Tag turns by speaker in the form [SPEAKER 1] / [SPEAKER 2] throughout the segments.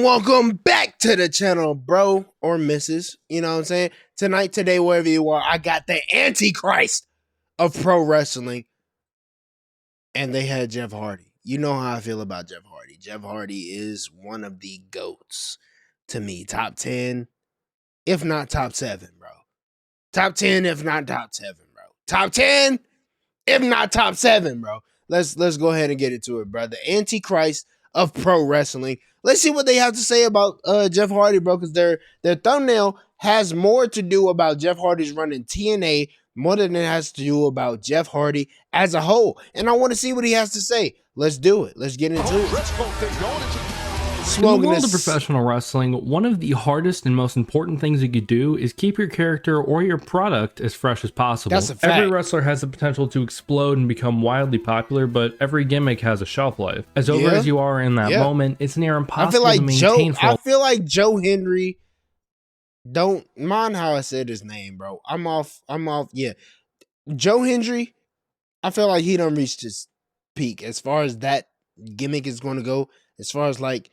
[SPEAKER 1] welcome back to the channel, bro or missus. You know what I'm saying? Tonight, today, wherever you are, I got the AntiChrist of pro wrestling. And they had Jeff Hardy. You know how I feel about Jeff Hardy. Jeff Hardy is one of the GOATs to me. Top 10, if not top 7, bro. Top 10, if not top 7, bro. Top 10, if not top 7, bro. Let's go ahead and get into it, bro. The AntiChrist of pro wrestling. Let's see what they have to say about Jeff Hardy, bro, because their thumbnail has more to do about Jeff Hardy's run in TNA more than it has to do about Jeff Hardy as a whole. And I want to see what he has to say. Let's do it. Let's get into it.
[SPEAKER 2] In the world of professional wrestling, one of the hardest and most important things you could do is keep your character or your product as fresh as possible.
[SPEAKER 1] That's a fact.
[SPEAKER 2] Every wrestler has the potential to explode and become wildly popular, but every gimmick has a shelf life. As over as you are in that moment, it's near impossible to maintain.
[SPEAKER 1] I feel like Joe Hendry, don't mind how I said his name, bro. I'm off. Yeah. Joe Hendry, I feel like he done reached his peak as far as that gimmick is going to go. As far as like,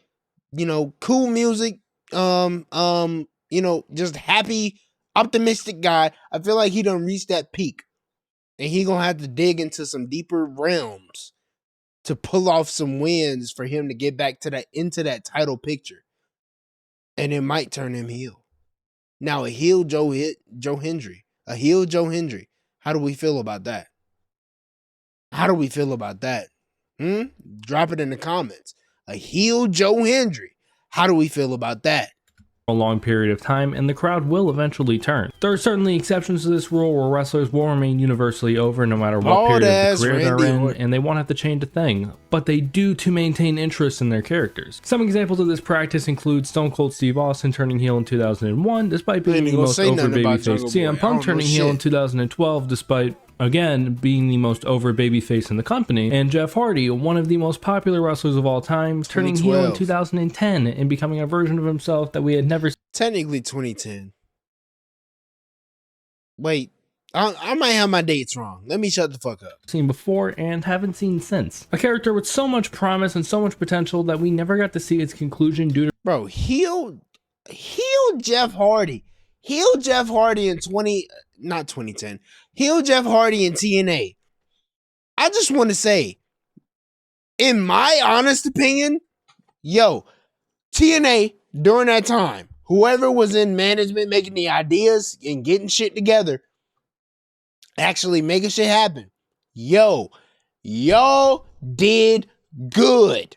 [SPEAKER 1] you know, cool music, you know, just happy, optimistic guy. I feel like he done reached that peak. And he gonna have to dig into some deeper realms to pull off some wins for him to get back to into that title picture. And it might turn him heel. Now, a heel Joe Hendry. A heel Joe Hendry. How do we feel about that? How do we feel about that? Drop it in the comments. A heel Joe Hendry. How do we feel about that?
[SPEAKER 2] A long period of time, and the crowd will eventually turn. There are certainly exceptions to this rule where wrestlers will remain universally over no matter what period of the career they're in, and they won't have to change a thing, but they do to maintain interest in their characters. Some examples of this practice include Stone Cold Steve Austin turning heel in 2001 despite being the most over babyface, CM Punk turning heel in 2012 despite again being the most over babyface in the company, and Jeff Hardy, one of the most popular wrestlers of all time, turning heel in 2010 and becoming a version of himself that we had never seen.
[SPEAKER 1] Technically 2010. Wait, I might have my dates wrong. Let me shut the fuck up.
[SPEAKER 2] Seen before and haven't seen since. A character with so much promise and so much potential that we never got to see its conclusion due to
[SPEAKER 1] heel Jeff Hardy. Heel Jeff Hardy in 2010. Heel Jeff Hardy in TNA. I just want to say, in my honest opinion, TNA during that time, whoever was in management making the ideas and getting shit together, actually making shit happen, y'all did good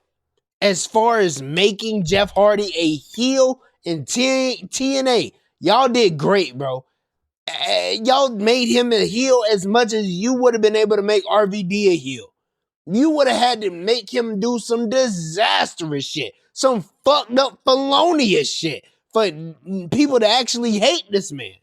[SPEAKER 1] as far as making Jeff Hardy a heel in TNA. Y'all did great, bro. Y'all made him a heel as much as you would have been able to make RVD a heel. You would have had to make him do some disastrous shit. Some fucked up felonious shit for people to actually hate this man.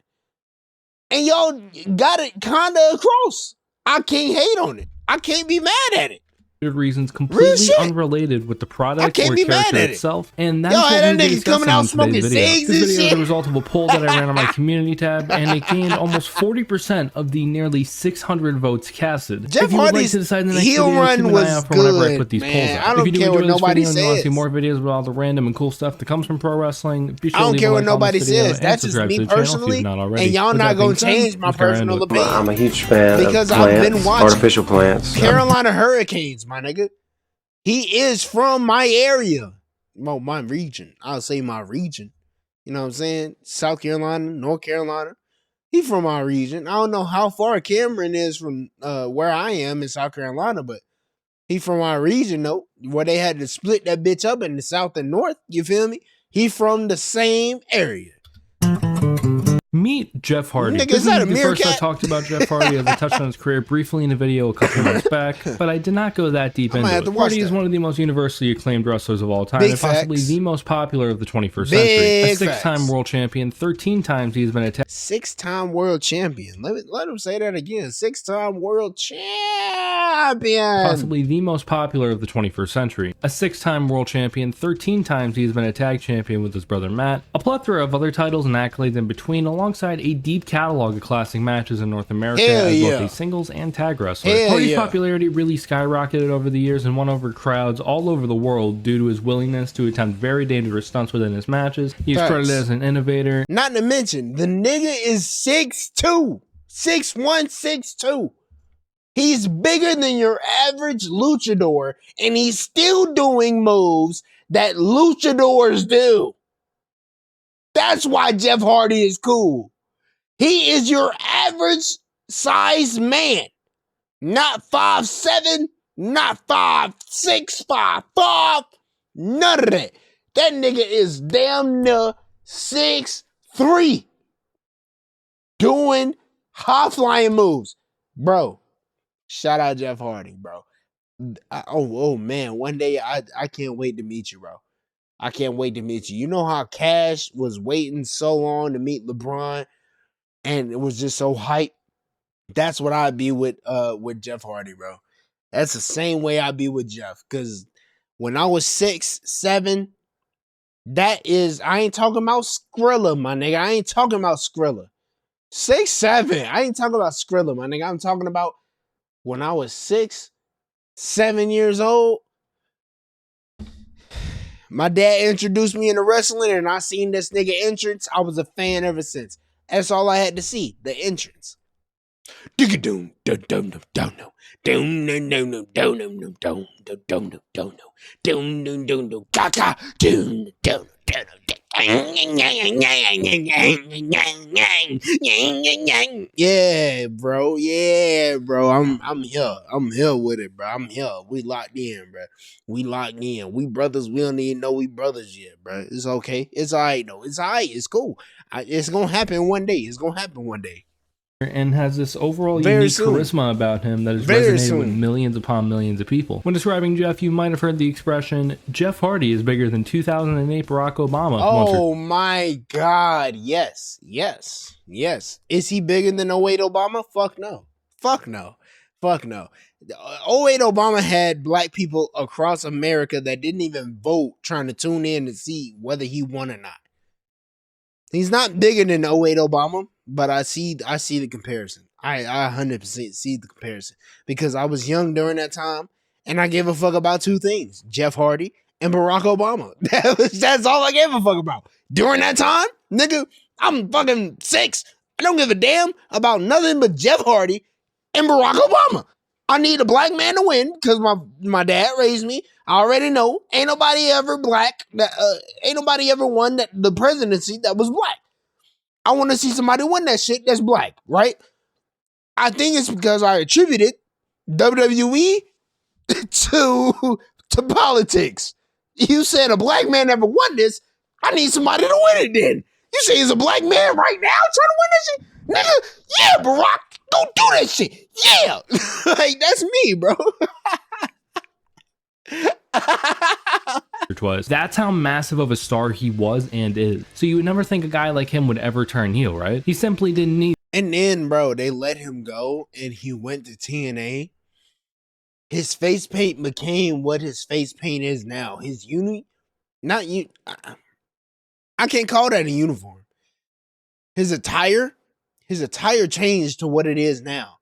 [SPEAKER 1] And y'all got it kind of across. I can't hate on it. I can't be mad at it.
[SPEAKER 2] Reasons completely unrelated with the product or character itself, and that's what we're discussing in today's video. This video is the result of a poll that I ran on my community tab, and it gained almost 40% of the nearly 600 votes casted.
[SPEAKER 1] Jeff Hardy's heel run was good, man. I don't care what nobody says. If you want to see more
[SPEAKER 2] videos about all the random and cool stuff that comes from pro wrestling, be sure
[SPEAKER 1] I don't care what nobody says. That's just me personally, and y'all not gonna change my personal opinion.
[SPEAKER 3] I'm a huge fan
[SPEAKER 1] because
[SPEAKER 3] of
[SPEAKER 1] I've been watching
[SPEAKER 3] artificial plants.
[SPEAKER 1] Carolina Hurricanes, my nigga. He is from my area. Well, my region. I'll say my region. You know what I'm saying? South Carolina, North Carolina. He from our region. I don't know how far Cameron is from where I am in South Carolina, but he from our region, though, where they had to split that bitch up in the South and North. You feel me? He from the same area.
[SPEAKER 2] Meet Jeff Hardy. This is the first I talked about Jeff Hardy as I touched on his career briefly in a video a couple months back, but I did not go that deep into it. Hardy is one of the most universally acclaimed wrestlers of all time, and possibly the most popular of the 21st century. A six-time world champion, 13 times he's been attacked.
[SPEAKER 1] Six-time world champion. Let him say that again. Six-time world champion.
[SPEAKER 2] Possibly the most popular of the 21st century. A six-time world champion, 13 times he's been a tag champion with his brother Matt. A plethora of other titles and accolades in between, along alongside a deep catalog of classic matches in North America both a singles and tag wrestler. Hardy's popularity really skyrocketed over the years and won over crowds all over the world due to his willingness to attempt very dangerous stunts within his matches. He's credited as an innovator.
[SPEAKER 1] Not to mention, the nigga is 6'2", 6'1", 6'2". He's bigger than your average luchador, and he's still doing moves that luchadors do. That's why Jeff Hardy is cool. He is your average size man. Not 5'7", not 5'6", 5'5", none of that. That nigga is damn near 6'3", doing high-flying moves. Bro, shout out Jeff Hardy, bro. Oh man, one day I can't wait to meet you, bro. I can't wait to meet you. You know how Cash was waiting so long to meet LeBron and it was just so hype? That's what I'd be with Jeff Hardy, bro. That's the same way I'd be with Jeff. Cause when I was 6, 7, I ain't talking about Skrilla, my nigga. I ain't talking about Skrilla. 6, 7. I ain't talking about Skrilla, my nigga. I'm talking about when I was 6, 7 years old. My dad introduced me into wrestling and I seen this nigga entrance. I was a fan ever since. That's all I had to see, the entrance. Yeah, bro. Yeah, bro. I'm here. I'm here with it, bro. I'm here. We locked in, bro. We locked in. We brothers. We don't even know we brothers yet, bro. It's okay. It's all right, though. It's all right. It's cool. It's going to happen one day. It's going to happen one day.
[SPEAKER 2] And has this overall unique charisma about him that has resonated with millions upon millions of people. When describing Jeff, you might have heard the expression, Jeff Hardy is bigger than 2008 Barack Obama.
[SPEAKER 1] Oh my God, yes. Is he bigger than 08 Obama? Fuck no. 08 Obama had black people across America that didn't even vote trying to tune in to see whether he won or not. He's not bigger than 08 Obama, but I see the comparison. I 100% see the comparison because I was young during that time and I gave a fuck about two things, Jeff Hardy and Barack Obama. That's all I gave a fuck about. During that time, nigga, I'm fucking 6. I don't give a damn about nothing but Jeff Hardy and Barack Obama. I need a black man to win because my dad raised me. I already know. Ain't nobody ever black. Ain't nobody ever won the presidency that was black. I want to see somebody win that shit that's black, right? I think it's because I attributed WWE to politics. You said a black man never won this. I need somebody to win it then. You say he's a black man right now trying to win this shit? Nigga, yeah, Barack, go do that shit. Yeah. Like, that's me, bro.
[SPEAKER 2] That's how massive of a star he was and is. So you would never think a guy like him would ever turn heel, right? He simply didn't need.
[SPEAKER 1] And then, bro, they let him go and he went to TNA. His face paint became what his face paint is now. His I can't call that a uniform. His attire changed to what it is now.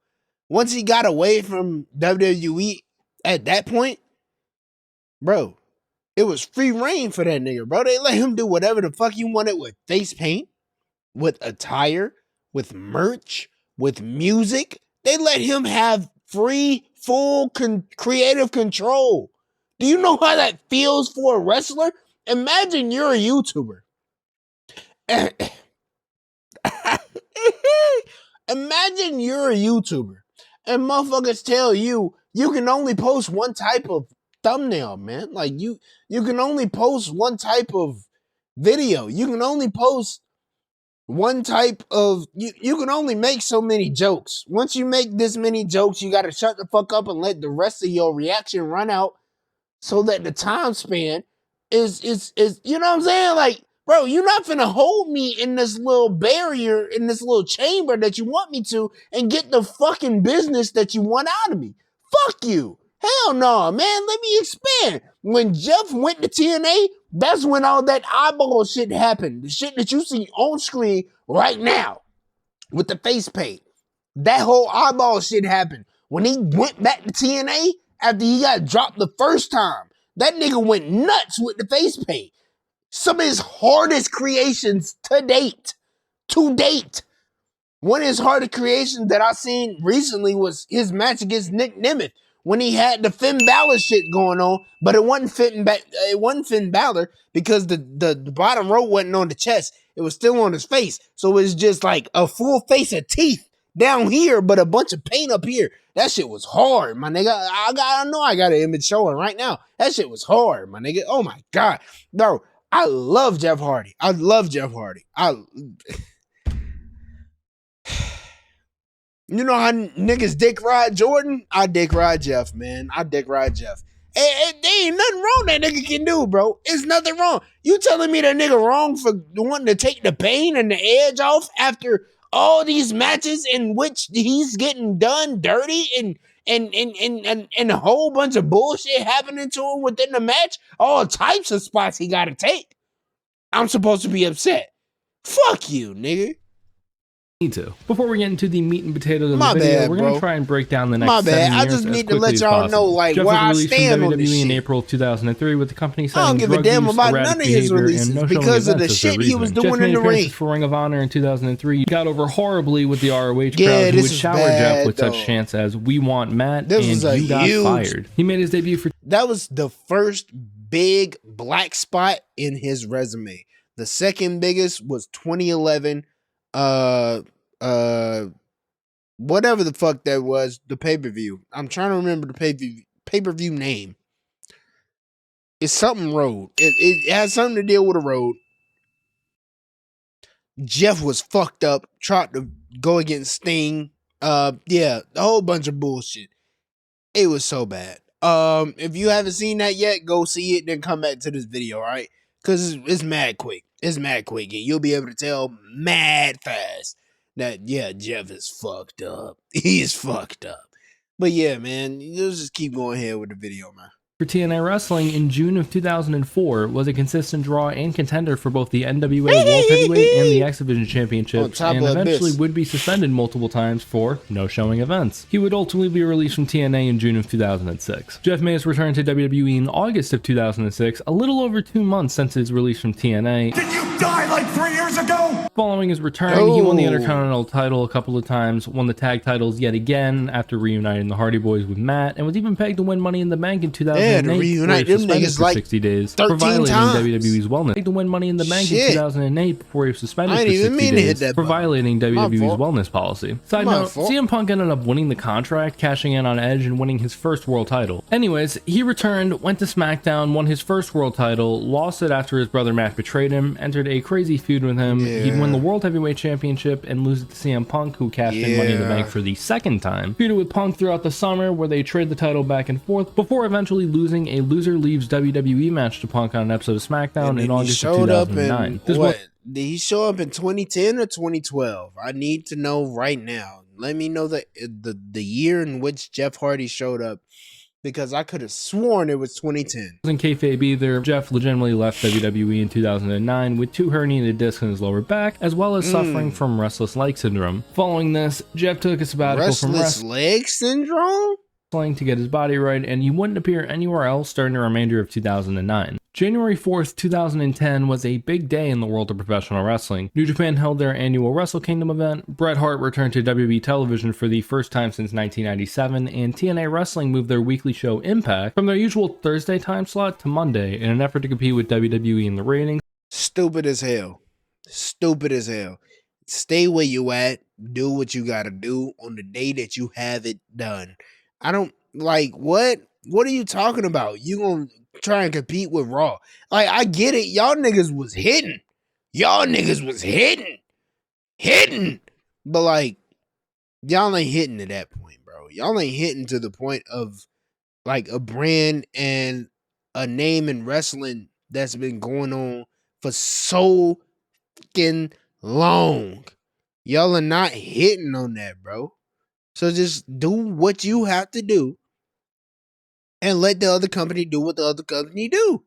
[SPEAKER 1] Once he got away from WWE at that point, bro, it was free reign for that nigga, bro. They let him do whatever the fuck he wanted with face paint, with attire, with merch, with music. They let him have free, full creative control. Do you know how that feels for a wrestler? Imagine you're a YouTuber. Imagine you're a YouTuber and motherfuckers tell you can only post one type of thumbnail, man. Like you can only post one type of video. You can only post one type of you can only make so many jokes. Once you make this many jokes, you got to shut the fuck up and let the rest of your reaction run out so that the time span is you know what I'm saying? Like, bro, you're not finna hold me in this little barrier, in this little chamber that you want me to and get the fucking business that you want out of me. Fuck you. Hell no, man. Let me expand. When Jeff went to TNA, that's when all that eyeball shit happened. The shit that you see on screen right now with the face paint. That whole eyeball shit happened. When he went back to TNA after he got dropped the first time, that nigga went nuts with the face paint. Some of his hardest creations to date. To date. One of his hardest creations that I seen recently was his match against Nick Nemeth when he had the Finn Balor shit going on, but it wasn't Finn Balor because the bottom row wasn't on the chest. It was still on his face. So it was just like a full face of teeth down here, but a bunch of paint up here. That shit was hard, my nigga. I know I got an image showing right now. That shit was hard, my nigga. Oh my God. Bro, I love Jeff Hardy. I love Jeff Hardy. You know how niggas dick ride Jordan? I dick ride Jeff, man. I dick ride Jeff. And there ain't nothing wrong that nigga can do, bro. It's nothing wrong. You telling me that nigga wrong for wanting to take the pain and the edge off after all these matches in which he's getting done dirty and a whole bunch of bullshit happening to him within the match? All types of spots he gotta take. I'm supposed to be upset. Fuck you, nigga.
[SPEAKER 2] Need to. Before we get into the meat and potatoes of the video, we're going to try and break down the next 7 years.
[SPEAKER 1] I just need to let y'all know, like,
[SPEAKER 2] Jeff
[SPEAKER 1] where
[SPEAKER 2] was
[SPEAKER 1] I
[SPEAKER 2] released
[SPEAKER 1] stand
[SPEAKER 2] from
[SPEAKER 1] on this
[SPEAKER 2] WWE in
[SPEAKER 1] shit.
[SPEAKER 2] April of 2003 with the company
[SPEAKER 1] I
[SPEAKER 2] citing
[SPEAKER 1] don't give a
[SPEAKER 2] drug
[SPEAKER 1] damn
[SPEAKER 2] use,
[SPEAKER 1] about
[SPEAKER 2] erratic
[SPEAKER 1] none of his
[SPEAKER 2] behavior,
[SPEAKER 1] releases
[SPEAKER 2] and no
[SPEAKER 1] because
[SPEAKER 2] showing
[SPEAKER 1] of the
[SPEAKER 2] events as their
[SPEAKER 1] shit he was
[SPEAKER 2] reason.
[SPEAKER 1] doing
[SPEAKER 2] Jeff
[SPEAKER 1] in the
[SPEAKER 2] made appearances
[SPEAKER 1] ring.
[SPEAKER 2] for Ring of Honor in 2003. He got over horribly with the ROH crowd, who
[SPEAKER 1] this
[SPEAKER 2] would
[SPEAKER 1] is
[SPEAKER 2] shower
[SPEAKER 1] bad,
[SPEAKER 2] Jeff with
[SPEAKER 1] though.
[SPEAKER 2] such chants as "We want Matt"
[SPEAKER 1] This
[SPEAKER 2] and
[SPEAKER 1] was a
[SPEAKER 2] "You got
[SPEAKER 1] huge-
[SPEAKER 2] fired." He made his debut for
[SPEAKER 1] That was the first big black spot in his resume. The second biggest was 2011. Whatever the fuck that was, the pay-per-view. I'm trying to remember the pay-per-view name. It's something road. It has something to deal with a road. Jeff was fucked up, tried to go against Sting. Yeah, a whole bunch of bullshit. It was so bad. If you haven't seen that yet, go see it, then come back to this video, all right? Because it's mad quick. It's mad quick, and you'll be able to tell mad fast that, yeah, Jeff is fucked up. He is fucked up. But yeah, man, let's just keep going ahead with the video, man.
[SPEAKER 2] TNA Wrestling in June of 2004, was a consistent draw and contender for both the NWA World Heavyweight and the X Division Championships, and eventually would be suspended multiple times for no showing events. He would ultimately be released from TNA in June of 2006. Jeff made his return to WWE in August of 2006, a little over 2 months since his release from TNA.
[SPEAKER 3] Did you die like 3 years ago?
[SPEAKER 2] Following his return, he won the Intercontinental title a couple of times, won the tag titles yet again after reuniting the Hardy Boys with Matt, and was even pegged to win Money in the Bank in 2008.
[SPEAKER 1] To reunite them niggas
[SPEAKER 2] for
[SPEAKER 1] like
[SPEAKER 2] 60 days
[SPEAKER 1] 13
[SPEAKER 2] for violating
[SPEAKER 1] times.
[SPEAKER 2] WWE's wellness. To win Money in the Bank in 2008 before he was suspended for 60 days for violating WWE's wellness policy. Side note, CM Punk ended up winning the contract, cashing in on Edge, and winning his first world title. Anyways, he returned, went to SmackDown, won his first world title, lost it after his brother Matt betrayed him, entered a crazy feud with him. He'd win the World Heavyweight Championship and lose it to CM Punk, who cashed in Money in the Bank for the second time. Feuded with Punk throughout the summer, where they trade the title back and forth, before eventually losing a loser leaves WWE match to Punk on an episode of SmackDown in August of 2009.
[SPEAKER 1] Did he show up in 2010 or 2012? I need to know right now. Let me know the year in which Jeff Hardy showed up, because I could have sworn it was 2010.
[SPEAKER 2] In kayfabe either, Jeff legitimately left WWE in 2009 with 2 herniated discs in his lower back, as well as suffering from restless leg syndrome. Following this, Jeff took a sabbatical from
[SPEAKER 1] restless leg syndrome
[SPEAKER 2] to get his body right, and he wouldn't appear anywhere else during the remainder of 2009. January 4th, 2010 was a big day in the world of professional wrestling. New Japan held their annual Wrestle Kingdom event, Bret Hart returned to WWE television for the first time since 1997, and TNA Wrestling moved their weekly show Impact from their usual Thursday time slot to Monday in an effort to compete with WWE in the ratings.
[SPEAKER 1] Stupid as hell. Stupid as hell. Stay where you at. Do what you gotta do on the day that you have it done. I don't like what? What are you talking about? You gonna try and compete with Raw? Like, I get it. Y'all niggas was hitting. Y'all niggas was hitting. But like, y'all ain't hitting at that point, bro. Y'all ain't hitting to the point of like a brand and a name in wrestling that's been going on for so fucking long. Y'all are not hitting on that, bro. So just do what you have to do and let the other company do what the other company do.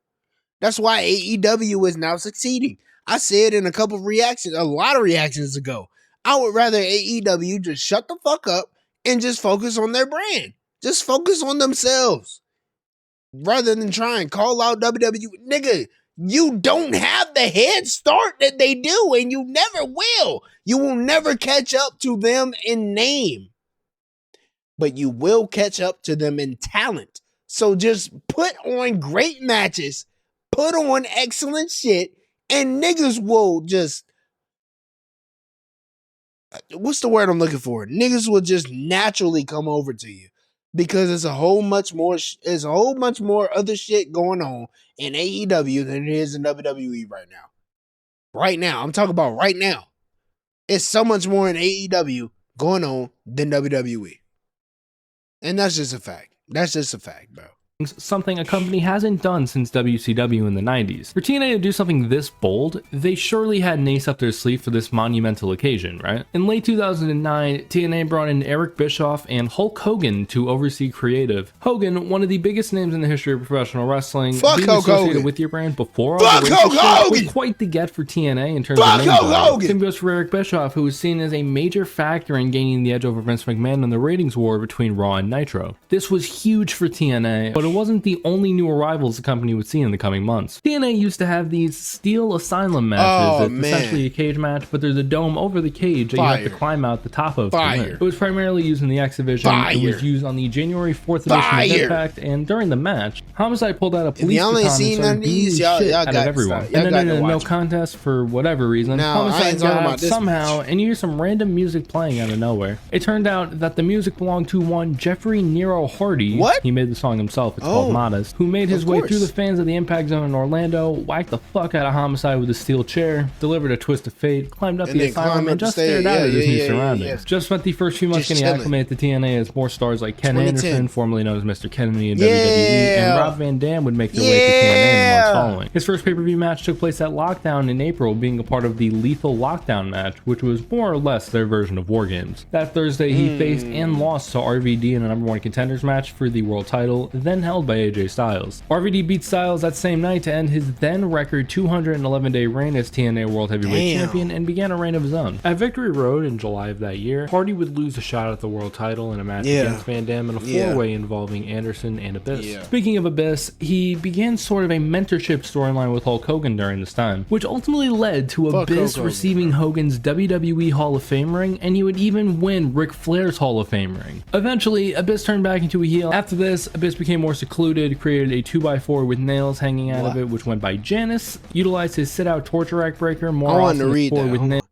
[SPEAKER 1] That's why AEW is now succeeding. I said in a lot of reactions ago, I would rather AEW just shut the fuck up and just focus on their brand. Just focus on themselves. Rather than try and call out WWE. Nigga, you don't have the head start that they do, and you never will. You will never catch up to them in name. But you will catch up to them in talent. So just put on great matches, put on excellent shit, and niggas will just, what's the word I'm looking for? Niggas will just naturally come over to you. Because there's a whole much more other shit going on in AEW than it is in WWE right now. Right now. I'm talking about right now. It's so much more in AEW going on than WWE. And that's just a fact. That's just a fact, bro.
[SPEAKER 2] Something a company hasn't done since WCW in the 90s. For TNA to do something this bold, they surely had an ace up their sleeve for this monumental occasion, right? In late 2009, TNA brought in Eric Bischoff and Hulk Hogan to oversee creative. Hogan, one of the biggest names in the history of professional wrestling, being associated with your brand before all the racist shit was quite the get for TNA in terms of name value. Same goes for Eric Bischoff, who was seen as a major factor in gaining the edge over Vince McMahon in the ratings war between Raw and Nitro. This was huge for TNA, but it wasn't the only new arrivals the company would see in the coming months. TNA used to have these steel asylum matches. It's essentially a cage match, but there's a dome over the cage that you have to climb out the top of to win. It was primarily used in the X Division. It was used on the January 4th edition of Impact, and during the match, Homicide pulled out a police baton and started beating the shit out of everyone. And then in a no contest, for whatever reason, Homicide got out somehow, and you hear some random music playing out of nowhere. It turned out that the music belonged to one Jeffrey Nero Hardy.
[SPEAKER 1] What?
[SPEAKER 2] He made the song himself. It's called Modest, who made his way through the fans of the Impact Zone in Orlando, whacked the fuck out of Homicide with a steel chair, delivered a twist of fate, climbed up the asylum, and just stared out at his new surroundings. Just spent the first few months getting acclimated to TNA as more stars like Ken Anderson, formerly known as Mr. Kennedy in WWE, and Rob Van Dam would make their way to TNA in the months following. His first pay-per-view match took place at Lockdown in April, being a part of the Lethal Lockdown match, which was more or less their version of War Games. That Thursday, he faced and lost to RVD in a number 1 contenders match for the world title, then held by AJ Styles. RVD beat Styles that same night to end his then record 211-day reign as TNA World Heavyweight Champion and began a reign of his own. At Victory Road in July of that year, Hardy would lose a shot at the world title in a match against Van Dam in a 4-way involving Anderson and Abyss. Speaking of Abyss, he began sort of a mentorship storyline with Hulk Hogan during this time, which ultimately led to Abyss receiving Hogan's WWE Hall of Fame ring, and he would even win Ric Flair's Hall of Fame ring. Eventually, Abyss turned back into a heel. After this, Abyss became more secluded, created a 2x4 with nails hanging out of it, which went by Janice, utilized his sit-out torture rack breaker more often with nails.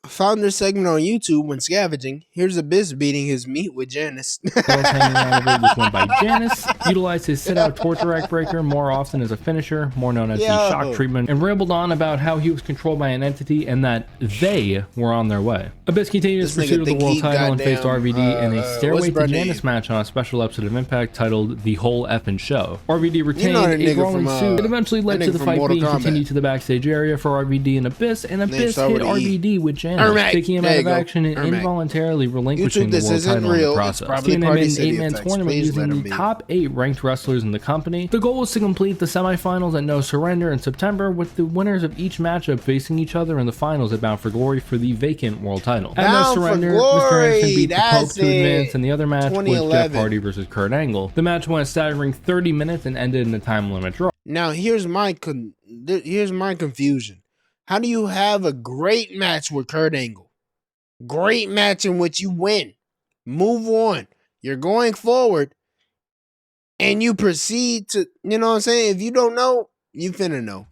[SPEAKER 1] Found this segment on YouTube when scavenging. Here's Abyss beating his meat with Janice.
[SPEAKER 2] Hanging out of it, which went by Janice, utilized his sit-out torture rack breaker more often as a finisher, more known as the shock treatment, and rambled on about how he was controlled by an entity and that they were on their way. Abyss continued his pursuit of the world title and faced RVD in a Stairway to Janice match on a special episode of Impact titled The Whole Effin' Show. RVD retained a brawling suit. It eventually led to the fight being continued to the backstage area for RVD and Abyss hit RVD with Janice, taking him out of action and involuntarily relinquishing the world title in the process. TNA made an 8-man tournament using the top 8 ranked wrestlers in the company. The goal was to complete the semifinals at No Surrender in September, with the winners of each matchup facing each other in the finals at Bound for Glory for the vacant world title. At No Surrender, Mr. Anderson beat the Pope to advance, and the other match was Jeff Hardy versus Kurt Angle. The match went a staggering 30 minutes and ended in a time limit draw.
[SPEAKER 1] Now here's my confusion. How do you have a great match with Kurt Angle? Great match in which you win. Move on. You're going forward. And you proceed to, you know what I'm saying? If you don't know, you finna know.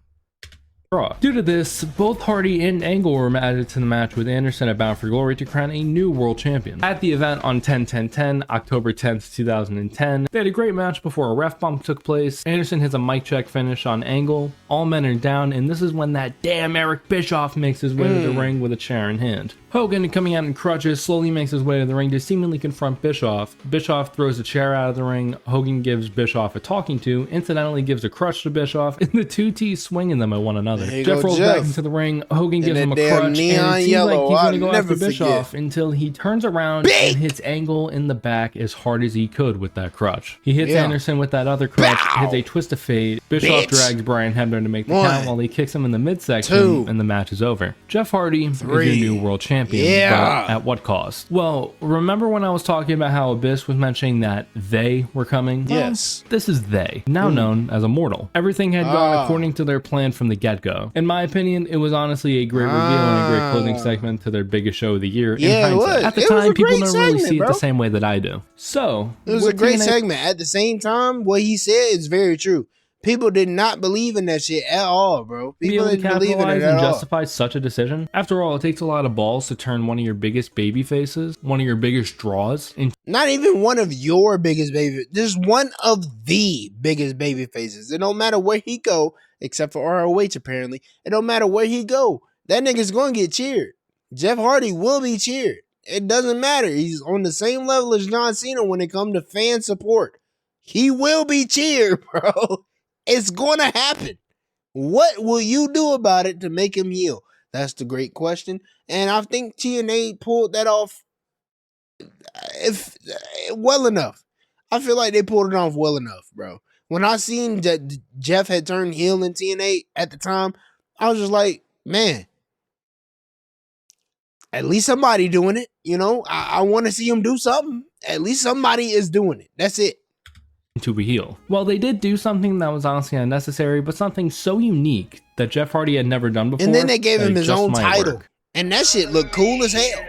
[SPEAKER 2] Due to this, both Hardy and Angle were added to the match with Anderson at Bound for Glory to crown a new world champion. At the event on 10/10/10, October 10th, 2010, they had a great match before a ref bump took place. Anderson hits a mic check finish on Angle. All men are down, and this is when that damn Eric Bischoff makes his way to the ring with a chair in hand. Hogan, coming out in crutches, slowly makes his way to the ring to seemingly confront Bischoff. Bischoff throws a chair out of the ring. Hogan gives Bischoff a talking to, incidentally gives a crutch to Bischoff, and the two tees swinging them at one another. together. Jeff rolls back into the ring. Hogan gives him a crutch, and it seems like he's going to go after Bischoff until he turns around and hits Angle in the back as hard as he could with that crutch. He hits Anderson with that other crutch, hits a twist of fate. Bischoff drags Brian Hebner to make the count while he kicks him in the midsection, and the match is over. Jeff Hardy is your new world champion, but at what cost? Well, remember when I was talking about how Abyss was mentioning that they were coming? Well,
[SPEAKER 1] yes.
[SPEAKER 2] This is they, now known as Immortal. Everything had gone according to their plan from the get-go. In my opinion, it was honestly a great reveal and a great closing segment to their biggest show of the year.
[SPEAKER 1] Yeah, it was.
[SPEAKER 2] At the time, people don't really see it the same way that I do. So,
[SPEAKER 1] it was a great segment. At the same time, what he said is very true. People did not believe in that shit at all, bro. People didn't believe in it at all.
[SPEAKER 2] Justify such a decision. After all, it takes a lot of balls to turn one of your biggest baby faces, one of your biggest draws, into
[SPEAKER 1] not even one of your biggest baby. There's one of the biggest baby faces. It don't matter where he go, except for ROH apparently. It don't matter where he go. That nigga's going to get cheered. Jeff Hardy will be cheered. It doesn't matter. He's on the same level as John Cena when it comes to fan support. He will be cheered, bro. It's going to happen. What will you do about it to make him heel? That's the great question. And I think TNA pulled that off well enough. I feel like they pulled it off well enough, bro. When I seen that Jeff had turned heel in TNA at the time, I was just like, man, at least somebody doing it. You know, I want to see him do something. At least somebody is doing it. That's it.
[SPEAKER 2] To be heel. Well, they did do something that was honestly unnecessary, but something so unique that Jeff Hardy had never done before.
[SPEAKER 1] And then they gave him his own title. And that shit looked cool as hell.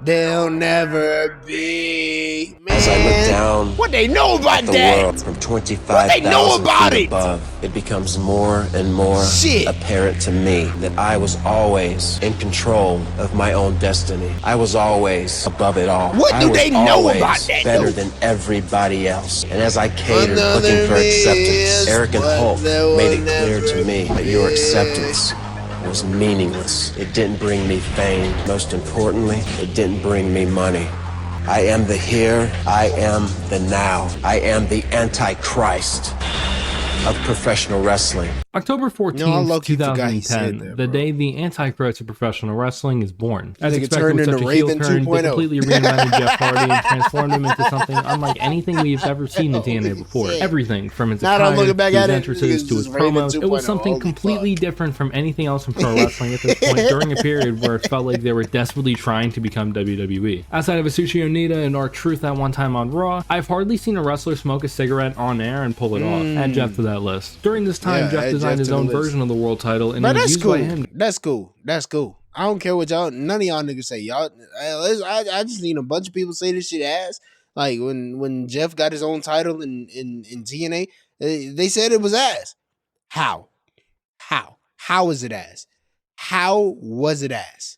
[SPEAKER 1] They'll never be. Man.
[SPEAKER 4] As I look down,
[SPEAKER 1] what they know about
[SPEAKER 4] the
[SPEAKER 1] that?
[SPEAKER 4] World from 25,000 feet above, it becomes more and more apparent to me that I was always in control of my own destiny. I was always above it all.
[SPEAKER 1] What do they know about that?
[SPEAKER 4] Better than everybody else. And as I catered, looking for acceptance, Eric and Hulk made it clear to me that your acceptance was meaningless. It didn't bring me fame. Most importantly, it didn't bring me money. I am the here, I am the now. I am the AntiChrist of professional wrestling.
[SPEAKER 2] October 14th, 2010, the day the Antichrist of professional wrestling is born. As expected with such a heel turn, they completely reinvented Jeff Hardy and transformed him into something unlike anything we've ever seen in TNA before. Everything from his attire, to his entrances, to his promos, it was something completely different from anything else in pro wrestling at this point during a period where it felt like they were desperately trying to become WWE. Outside of Asushi Onita and R-Truth at one time on Raw, I've hardly seen a wrestler smoke a cigarette on air and pull it off. Add Jeff to that list. During this time, Jeff designed his own version of the world title, and it was used by him.
[SPEAKER 1] That's cool. That's cool. I don't care what y'all, none of y'all niggas say. Y'all, I just need a bunch of people say this shit ass. Like when Jeff got his own title in TNA, they said it was ass. How is it ass? How was it ass?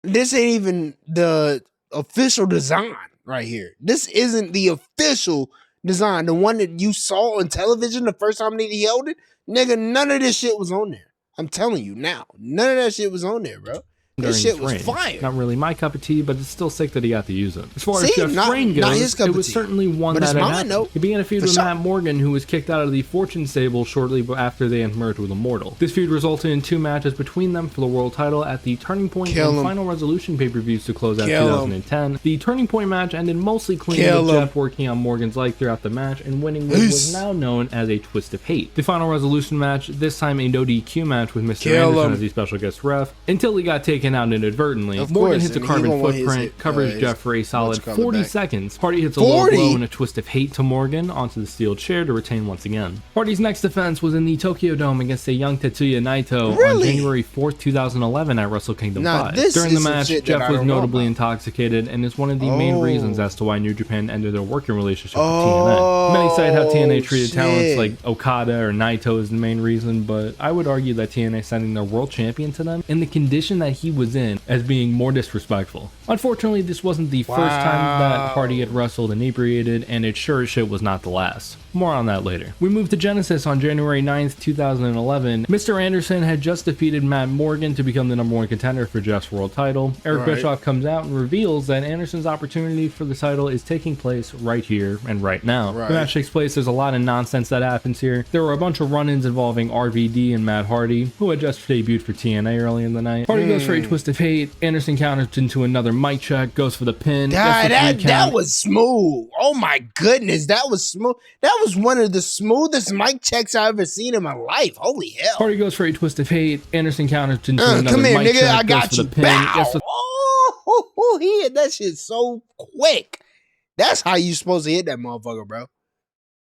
[SPEAKER 1] This ain't even the official design right here. This isn't the official design. The one that you saw on television the first time that he held it, nigga, none of this shit was on there. I'm telling you now, none of that shit was on there, bro. This shit was fire.
[SPEAKER 2] Not really my cup of tea, but it's still sick that he got to use it. As far as Jeff's reign goes, it was certainly one that had happened. He began a feud with Matt Morgan, who was kicked out of the Fortune stable shortly after they had merged with Immortal. This feud resulted in 2 matches between them for the world title at the Turning Point and Final Resolution pay-per-views to close out 2010. The Turning Point match ended mostly clean, with Jeff working on Morgan's leg throughout the match and winning what was now known as a Twist of Hate. The Final Resolution match, this time a no DQ match with Mr. Anderson as the special guest ref, until he got taken out inadvertently. Morgan hits a carbon footprint, covers Jeff for a solid 40 seconds. Hardy hits a low blow and a Twist of Hate to Morgan onto the steel chair to retain once again. Hardy's next defense was in the Tokyo Dome against a young Tetsuya Naito on January 4th, 2011 at Wrestle Kingdom 5. During the match, Jeff was notably intoxicated and is one of the main reasons as to why New Japan ended their working relationship with TNA. Many cite how TNA treated talents like Okada or Naito as the main reason, but I would argue that TNA sending their world champion to them in the condition that he was in as being more disrespectful. Unfortunately, this wasn't the first time that Hardy had wrestled inebriated, and it sure as shit was not the last. More on that later. We move to Genesis on January 9th, 2011. Mr. Anderson had just defeated Matt Morgan to become the #1 contender for Jeff's world title. Eric Bischoff comes out and reveals that Anderson's opportunity for the title is taking place right here and right now. The match takes place, there's a lot of nonsense that happens here. There were a bunch of run-ins involving RVD and Matt Hardy, who had just debuted for TNA early in the night. Hardy goes for a twist of fate. Anderson counters into another mic check, goes for the pin.
[SPEAKER 1] God, that was smooth. Oh my goodness, that was smooth. That was one of the smoothest mic checks I've ever seen in my life. Holy hell.
[SPEAKER 2] Hardy goes for a twist of fate. Anderson counters into another
[SPEAKER 1] come here,
[SPEAKER 2] mic
[SPEAKER 1] nigga,
[SPEAKER 2] check,
[SPEAKER 1] I got
[SPEAKER 2] goes
[SPEAKER 1] you.
[SPEAKER 2] for the pin.
[SPEAKER 1] Oh, he hit that shit so quick. That's how you supposed to hit that motherfucker, bro.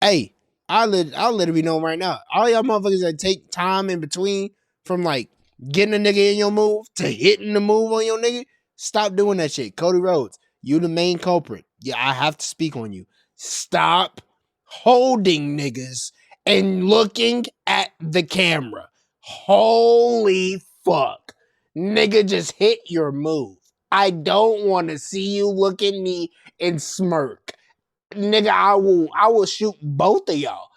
[SPEAKER 1] Hey, I'll let it be known right now. All y'all motherfuckers that take time in between from like getting a nigga in your move to hitting the move on your nigga, stop doing that shit. Cody Rhodes, you the main culprit. Yeah, I have to speak on you. Stop holding niggas and looking at the camera. Holy fuck. Nigga, just hit your move. I don't want to see you look at me and smirk. Nigga, I will shoot both of y'all.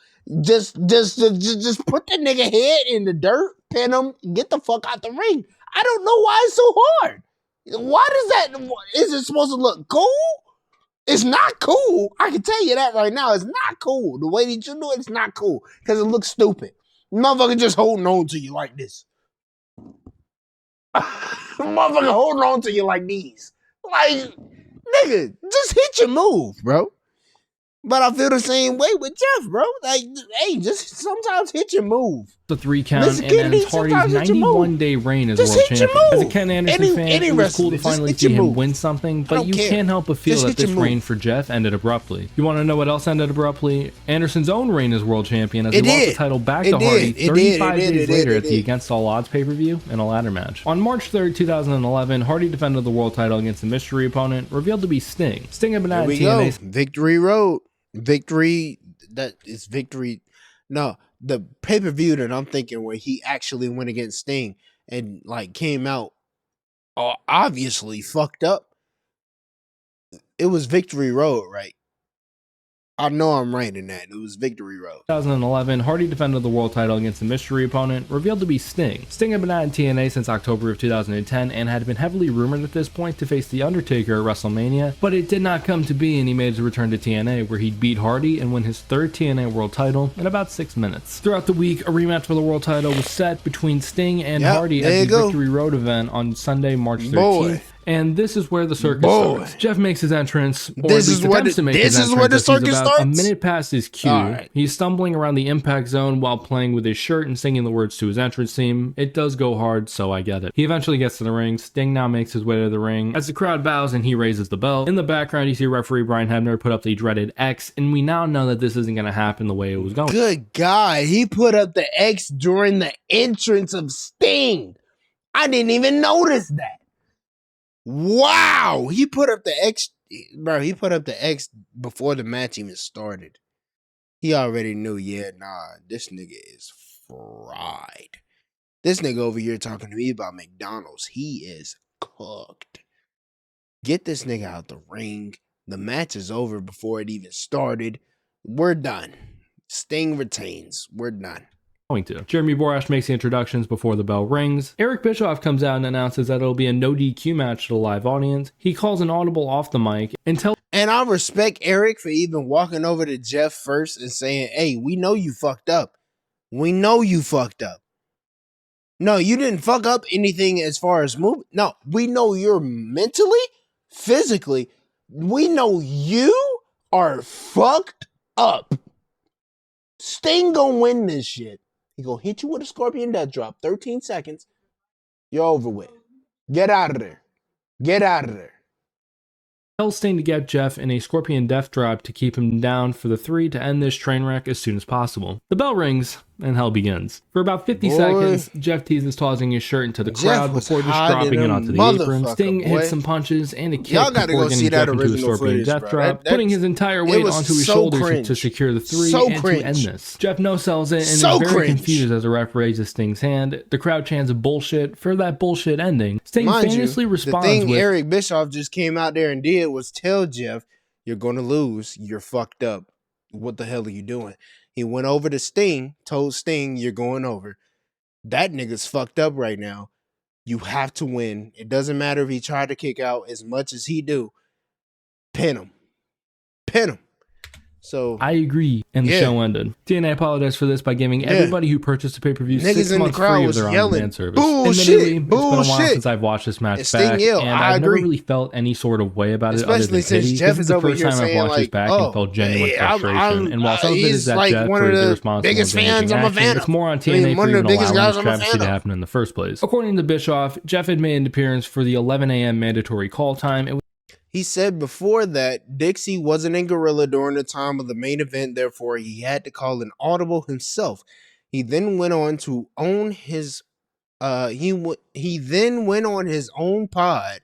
[SPEAKER 1] Just put the nigga head in the dirt, pin him, get the fuck out the ring. I don't know why it's so hard. Why does that, is it supposed to look cool? It's not cool. I can tell you that right now. It's not cool. The way that you do it, it's not cool. Because it looks stupid. Motherfucker just holding on to you like this. Motherfucker holding on to you like these. Like, nigga, just hit your move, bro. But I feel the same way with Jeff, bro. Like, hey, just sometimes hit your move.
[SPEAKER 2] The 3 count and ends Hardy's 91-day reign as world champion. As a Ken Anderson fan, it was cool to finally see him win something, but you can't help but feel that this reign for Jeff ended abruptly. You want to know what else ended abruptly? Anderson's own reign as world champion as he lost the title back to Hardy 35 days later at the Against All Odds pay-per-view in a ladder match. On March 3rd, 2011, Hardy defended the world title against a mystery opponent, revealed to be Sting. Sting had been at TNA.
[SPEAKER 1] Victory Road. Victory, that is victory. No, the pay-per-view that I'm thinking where he actually went against Sting and like came out obviously fucked up. It was Victory Road, right? I know I'm right in that. It was Victory Road.
[SPEAKER 2] 2011, Hardy defended the world title against a mystery opponent, revealed to be Sting. Sting had been at TNA since October of 2010 and had been heavily rumored at this point to face The Undertaker at WrestleMania, but it did not come to be and he made his return to TNA where he'd beat Hardy and win his 3rd TNA world title in about 6 minutes. Throughout the week, a rematch for the world title was set between Sting and Hardy at the Victory Road event on Sunday, March 13th. And this is where the circus starts. Jeff makes his entrance, or at least attempts to make his entrance. This is where the circus starts? A minute past his cue. He's stumbling around the impact zone while playing with his shirt and singing the words to his entrance theme. It does go hard, so I get it. He eventually gets to the ring. Sting now makes his way to the ring. As the crowd bows and he raises the belt. In the background, you see referee Brian Hebner put up the dreaded X, and we now know that this isn't going to happen the way it was going.
[SPEAKER 1] Good God, he put up the X during the entrance of Sting. I didn't even notice that. Wow, he put up the X, bro. He put up the X before the match even started. He already knew, this nigga is fried. This nigga over here talking to me about McDonald's. He is cooked. Get this nigga out the ring. The match is over before it even started. We're done. Sting retains. We're done.
[SPEAKER 2] To. Jeremy Borash makes the introductions before the bell rings. Eric Bischoff comes out and announces that it'll be a no DQ match to the live audience. He calls an audible off the mic and tells.
[SPEAKER 1] And I respect Eric for even walking over to Jeff first and saying, hey, we know you fucked up. We know you fucked up. No, you didn't fuck up anything as far as movement. No, we know you're mentally, physically, we know you are fucked up. Sting gonna win this shit. He gonna hit you with a scorpion death drop. 13 seconds. You're over with. Get out of there. Get out of there.
[SPEAKER 2] Tells Sting to get Jeff in a scorpion death drop to keep him down for the 3 to end this train wreck as soon as possible. The bell rings. and hell begins. For about 50 seconds, Jeff teases tossing his shirt into the crowd before just dropping it onto the apron. Sting hits some punches and a kick before getting Jeff into a scorpion death drop, putting his entire weight onto his shoulders to secure the 3 and to end this. Jeff no-sells it and is very confused as the ref raises Sting's hand. The crowd chants bullshit for that bullshit ending. Sting famously responds
[SPEAKER 1] the thing
[SPEAKER 2] with,
[SPEAKER 1] Eric Bischoff just came out there and did was tell Jeff, you're going to lose. You're fucked up. What the hell are you doing? He went over to Sting, told Sting, you're going over. That nigga's fucked up right now. You have to win. It doesn't matter if he tried to kick out as much as he do. Pin him. Pin him. So
[SPEAKER 2] I agree, and the show ended. TNA apologized for this by giving everybody who purchased the pay-per-view 6 months free of their on-demand service. Admittedly, it's been a while since I've watched this match back, and I've never really felt any sort of way about it other than pity. This is the first time I've watched this back and felt genuine frustration. And while some of it is that Jeff is irresponsible and damaging action, it's more on TNA for even allowing this travesty to happen in the first place. According to Bischoff, Jeff had made an appearance for the 11 a.m. mandatory call time.
[SPEAKER 1] He said before that Dixie wasn't in Gorilla during the time of the main event, therefore he had to call an audible himself. He then went on to own his he then went on his own pod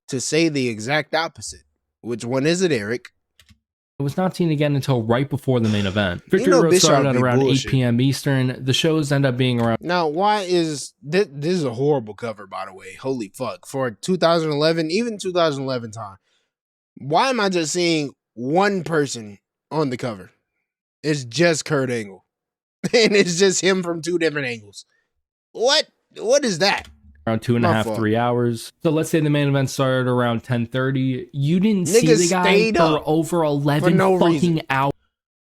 [SPEAKER 1] to say the exact opposite. Which one is it, Eric?
[SPEAKER 2] It was not seen again until right before the main event. Victory Road started at around 8 p.m. Eastern. The shows end up being around...
[SPEAKER 1] Now, why is... This is a horrible cover, by the way. Holy fuck. For 2011, even 2011 time. Why am I just seeing one person on the cover? It's just Kurt Angle. And it's just him from 2 different angles. What? What is that?
[SPEAKER 2] Around 2.5, 3 hours. So let's say the main event started around 10:30. You didn't see the guy for over 11 fucking hours.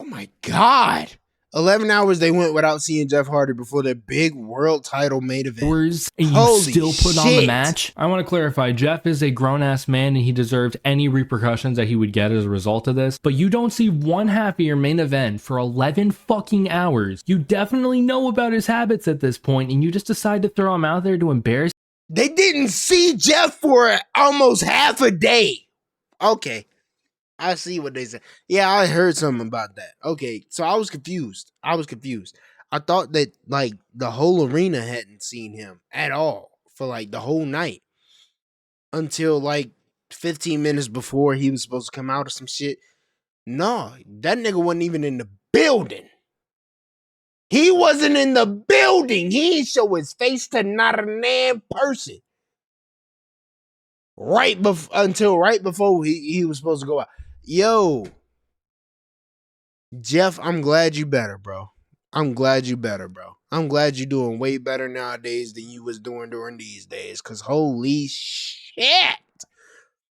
[SPEAKER 1] Oh my God. 11 hours they went without seeing Jeff Hardy before their big world title main event.
[SPEAKER 2] And you still put on the match? I want to clarify, Jeff is a grown-ass man and he deserved any repercussions that he would get as a result of this. But you don't see one half of your main event for 11 fucking hours. You definitely know about his habits at this point and you just decide to throw him out there to embarrass.
[SPEAKER 1] They didn't see Jeff for almost half a day. Okay. I see what they said. Yeah, I heard something about that. Okay, so I was confused. I thought that, like, the whole arena hadn't seen him at all for, like, the whole night. Until, like, 15 minutes before he was supposed to come out or some shit. No, that nigga wasn't even in the building. He wasn't in the building. He didn't show his face to not a damn person. Until right before he was supposed to go out. Yo, Jeff, I'm glad you better, bro. I'm glad you're doing way better nowadays than you was doing during these days. Cause holy shit.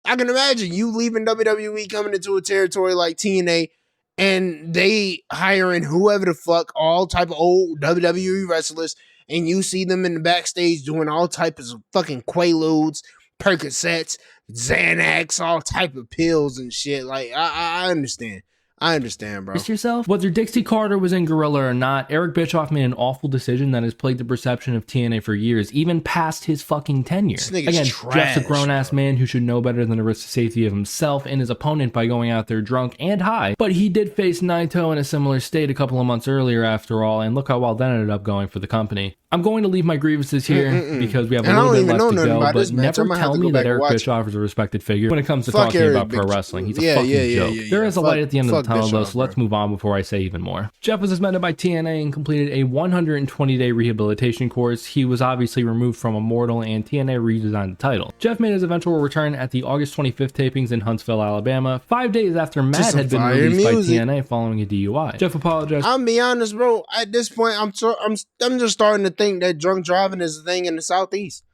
[SPEAKER 1] I can imagine you leaving WWE, coming into a territory like TNA, and they hiring whoever the fuck, all type of old WWE wrestlers, and you see them in the backstage doing all types of fucking Quaaludes, Percocets, Xanax, all type of pills and shit. Like, I understand. I understand, bro.
[SPEAKER 2] Yourself? Whether Dixie Carter was in Gorilla or not, Eric Bischoff made an awful decision that has plagued the perception of TNA for years, even past his fucking tenure. Again,
[SPEAKER 1] trash,
[SPEAKER 2] Jeff's a grown-ass man who should know better than to risk the safety of himself and his opponent by going out there drunk and high. But he did face Naito in a similar state a couple of months earlier after all, and look how well that ended up going for the company. I'm going to leave my grievances here because we have a little bit left to go, but never tell me that Eric Bischoff is a respected figure when it comes to talking about pro wrestling. He's a fucking joke. There is a light at the end of the tunnel, though, so let's move on before I say even more. Jeff was suspended by TNA and completed a 120-day rehabilitation course. He was obviously removed from Immortal, and TNA redesigned the title. Jeff made his eventual return at the August 25th tapings in Huntsville, Alabama, 5 days after Matt had been released by TNA following a DUI. Jeff apologized.
[SPEAKER 1] I'll be honest, bro. At this point, I'm just starting to think that drunk driving is a thing in the Southeast.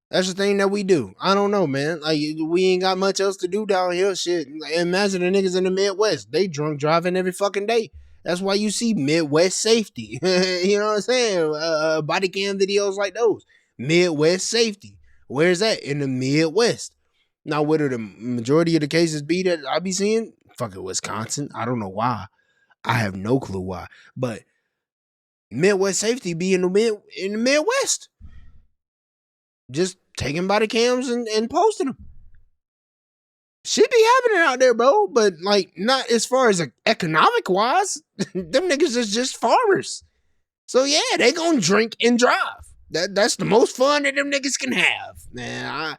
[SPEAKER 1] That's the thing that we do. I don't know, man. Like, we ain't got much else to do down here. Shit. Imagine the niggas in the Midwest. They drunk driving every fucking day. That's why you see Midwest safety. You know what I'm saying? Body cam videos like those. Midwest safety. Where's that? In the Midwest. Now, where do the majority of the cases be that I be seeing? Fucking Wisconsin. I don't know why. I have no clue why. But Midwest safety be in the Midwest. Just taking body cams and posting them. Shit be happening out there, bro. But, like, not as far as economic wise. Them niggas is just farmers. So yeah, they gonna drink and drive. That's the most fun that them niggas can have. Man,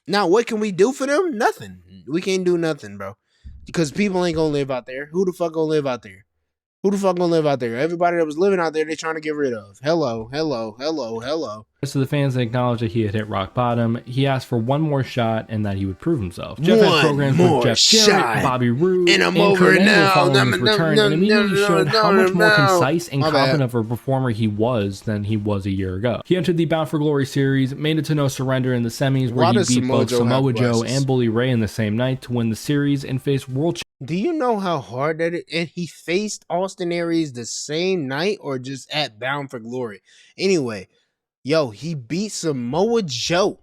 [SPEAKER 1] now what can we do for them? Nothing. We can't do nothing, bro. Because people ain't gonna live out there. Who the fuck gonna live out there? Who the fuck gonna live out there? Everybody that was living out there, they trying to get rid of. Hello.
[SPEAKER 2] So the fans acknowledged that he had hit rock bottom. He asked for one more shot and that he would prove himself. Jeff had programs with Jeff Jarrett, Bobby Roode,
[SPEAKER 1] and I'm over it now.
[SPEAKER 2] Following his return, and immediately showed how much more concise and competent of a performer he was than he was a year ago. He entered the Bound for Glory series, made it to No Surrender in the semis, where he beat both Samoa Joe and Bully Ray in the same night to win the series and face world.
[SPEAKER 1] Do you know how hard that is? And he faced Austin Aries the same night or just at Bound for Glory? Anyway, yo, he beat Samoa Joe.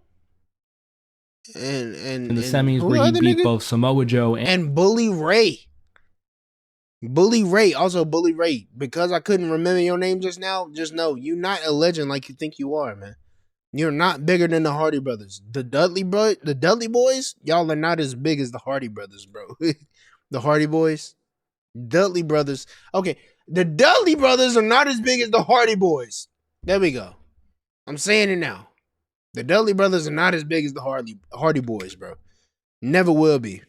[SPEAKER 1] And in
[SPEAKER 2] the semis where he beat both Samoa Joe
[SPEAKER 1] and Bully Ray. Bully Ray. Also Bully Ray. Because I couldn't remember your name just now, just know you're not a legend like you think you are, man. You're not bigger than the Hardy Brothers. The Dudley Boys, y'all are not as big as the Hardy Brothers, bro. The Hardy Boys, Dudley Brothers. Okay, the Dudley Brothers are not as big as the Hardy Boys. There we go. I'm saying it now. The Dudley Brothers are not as big as the Hardy Boys, bro. Never will be.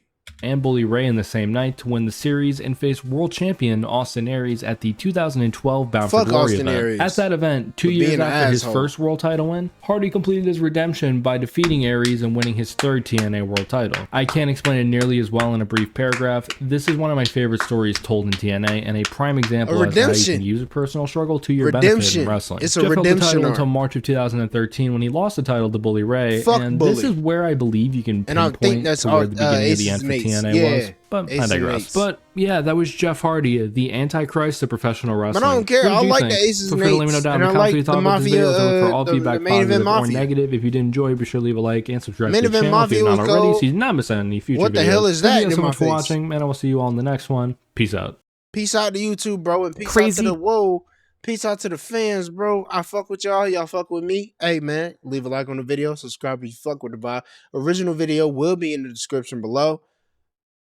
[SPEAKER 2] And Bully Ray in the same night to win the series and face world champion Austin Aries at the 2012 Bound for Glory
[SPEAKER 1] Austin
[SPEAKER 2] event.
[SPEAKER 1] Aries.
[SPEAKER 2] At that event, 2 years after his first world title win, Hardy completed his redemption by defeating Aries and winning his third TNA world title. I can't explain it nearly as well in a brief paragraph. This is one of my favorite stories told in TNA and a prime example of how you can use a personal struggle to your benefit in wrestling.
[SPEAKER 1] It's a redemption
[SPEAKER 2] held the title until March of 2013 when he lost the title to Bully Ray. This is where I believe you can pinpoint to where the beginning of the end for TNA was. But I digress. But yeah, that was Jeff Hardy, the Antichrist of professional wrestling.
[SPEAKER 1] But I don't care. I like the Aces and Eights.
[SPEAKER 2] Let me know down in the comments what you thought about this video. For all feedback, positive or negative. If you did enjoy, be sure to leave a like and subscribe to the channel if you're not already, so you're not missing any future videos.
[SPEAKER 1] What the hell is that?
[SPEAKER 2] Thank you so much for watching, and I will see you all in the next one. Peace out.
[SPEAKER 1] Peace out to you too, bro, and peace out to the peace out to the fans, bro. I fuck with y'all. Y'all fuck with me. Hey, man, leave a like on the video. Subscribe if you fuck with the vibe. Original video will be in the description below.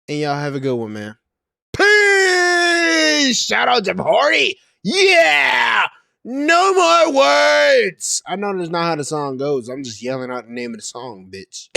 [SPEAKER 1] And y'all have a good one, man. Peace! Shout out to Hardy! Yeah! No more words! I know that's not how the song goes. I'm just yelling out the name of the song, bitch.